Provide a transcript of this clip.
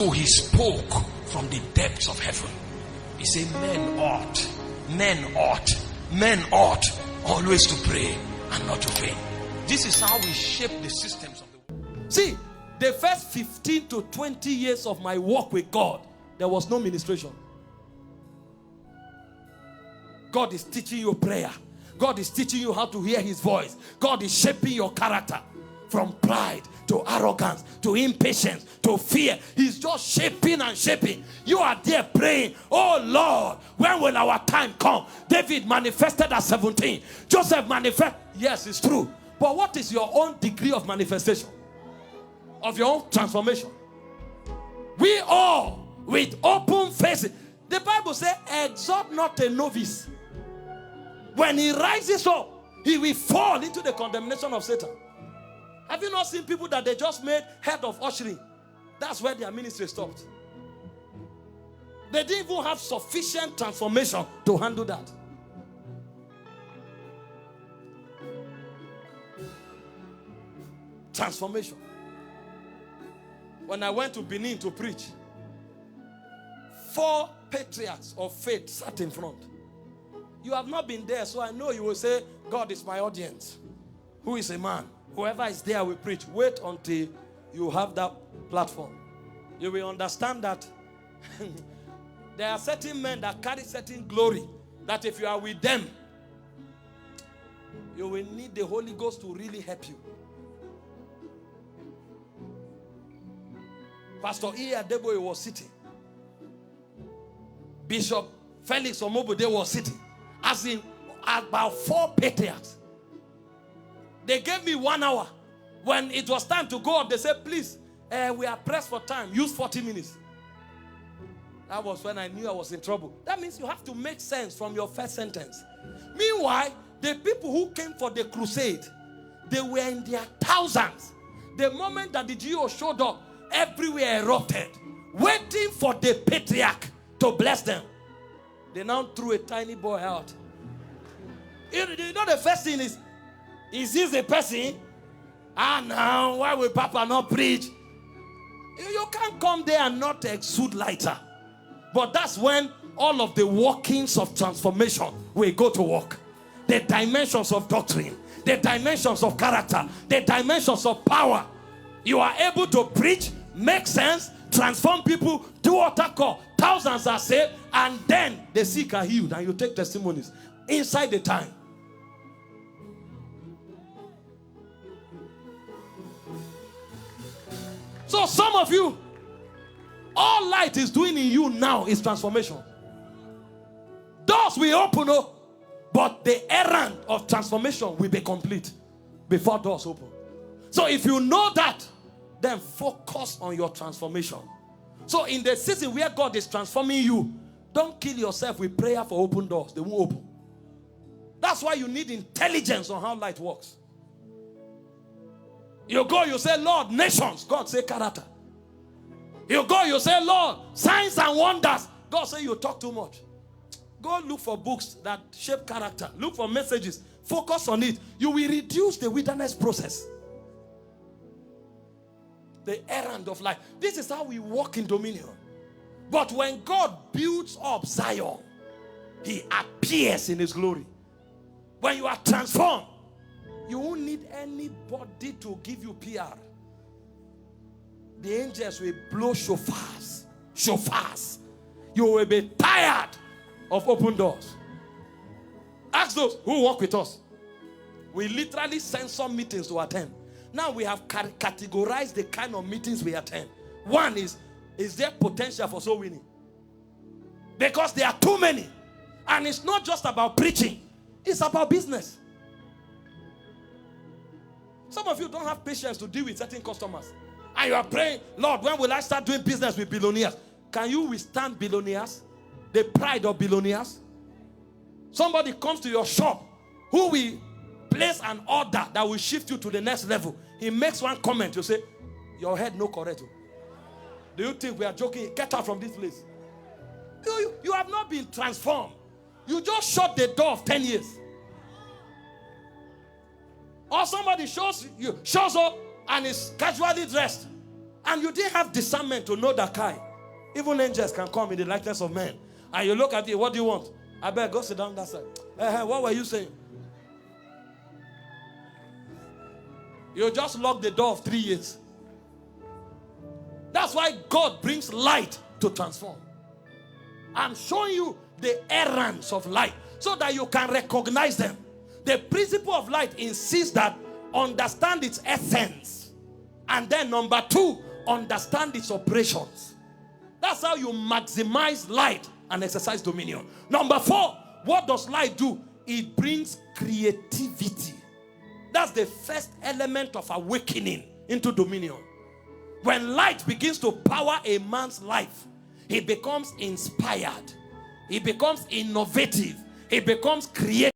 So he spoke from the depths of heaven. He said, men ought always to pray and not to faint. This is how we shape the systems of the world. See, the first 15 to 20 years of my walk with God, there was no ministration. God is teaching you prayer. God is teaching you how to hear his voice. God is shaping your character from pride to arrogance to impatience to fear. He's just shaping and shaping. You are there praying, oh Lord, when will our time come? David manifested at 17. Joseph manifested. Yes, it's true. But what is your own degree of manifestation? Of your own transformation? We all, with open faces. The Bible says, exhort not a novice. When he rises up, he will fall into the condemnation of Satan. Have you not seen people that they just made head of ushering? That's where their ministry stopped. They didn't even have sufficient transformation to handle that. Transformation. When I went to Benin to preach, 4 patriarchs of faith sat in front. You have not been there, so I know you will say, God is my audience. Who is a man? Whoever is there will preach. Wait until you have that platform. You will understand that there are certain men that carry certain glory, that if you are with them, you will need the Holy Ghost to really help you. Pastor E. Adeboye was sitting. Bishop Felix Omobode was sitting. As in about 4 patriarchs. They gave me 1 hour. When it was time to go up, they said, please, we are pressed for time. Use 40 minutes. That was when I knew I was in trouble. That means you have to make sense from your first sentence. Meanwhile, the people who came for the crusade, they were in their thousands. The moment that the GO showed up, everywhere erupted, waiting for the patriarch to bless them. They now threw a tiny boy out. You know the first thing is this the person? Now, why will Papa not preach? You can't come there and not exude lighter. But that's when all of the workings of transformation will go to work. The dimensions of doctrine, the dimensions of character, the dimensions of power. You are able to preach, make sense, transform people, do altar call. Thousands are saved, and then the sick are healed, and you take testimonies inside the time. So some of you, all light is doing in you now is transformation. Doors will open up, but the errand of transformation will be complete before doors open. So if you know that, then focus on your transformation. So in the season where God is transforming you, don't kill yourself with prayer for open doors. They won't open. That's why you need intelligence on how light works. You go, you say, Lord, nations. God say, character. You go, you say, Lord, signs and wonders. God say, you talk too much. Go look for books that shape character. Look for messages. Focus on it. You will reduce the wilderness process. The errand of life. This is how we walk in dominion. But when God builds up Zion, he appears in his glory. When you are transformed, you won't need anybody to give you PR. The angels will blow shofars. Shofars. You will be tired of open doors. Ask those who work with us. We literally send some meetings to attend. Now we have categorized the kind of meetings we attend. One is there potential for soul winning? Because there are too many. And it's not just about preaching. It's about business. Some of you don't have patience to deal with certain customers. And you are praying, Lord, when will I start doing business with billionaires? Can you withstand billionaires? The pride of billionaires? Somebody comes to your shop who will place an order that will shift you to the next level. He makes one comment. You say, your head no correct. Do you think we are joking? Get out from this place. You have not been transformed. You just shut the door of 10 years. Or somebody shows up and is casually dressed. And you didn't have discernment to know that kind. Even angels can come in the likeness of men. And you look at it, what do you want? I better go sit down that side. What were you saying? You just locked the door of 3 years. That's why God brings light to transform. I'm showing you the errands of light so that you can recognize them. The principle of light insists that understand its essence. And then number 2, understand its operations. That's how you maximize light and exercise dominion. Number 4, what does light do? It brings creativity. That's the first element of awakening into dominion. When light begins to power a man's life, he becomes inspired. He becomes innovative. He becomes creative.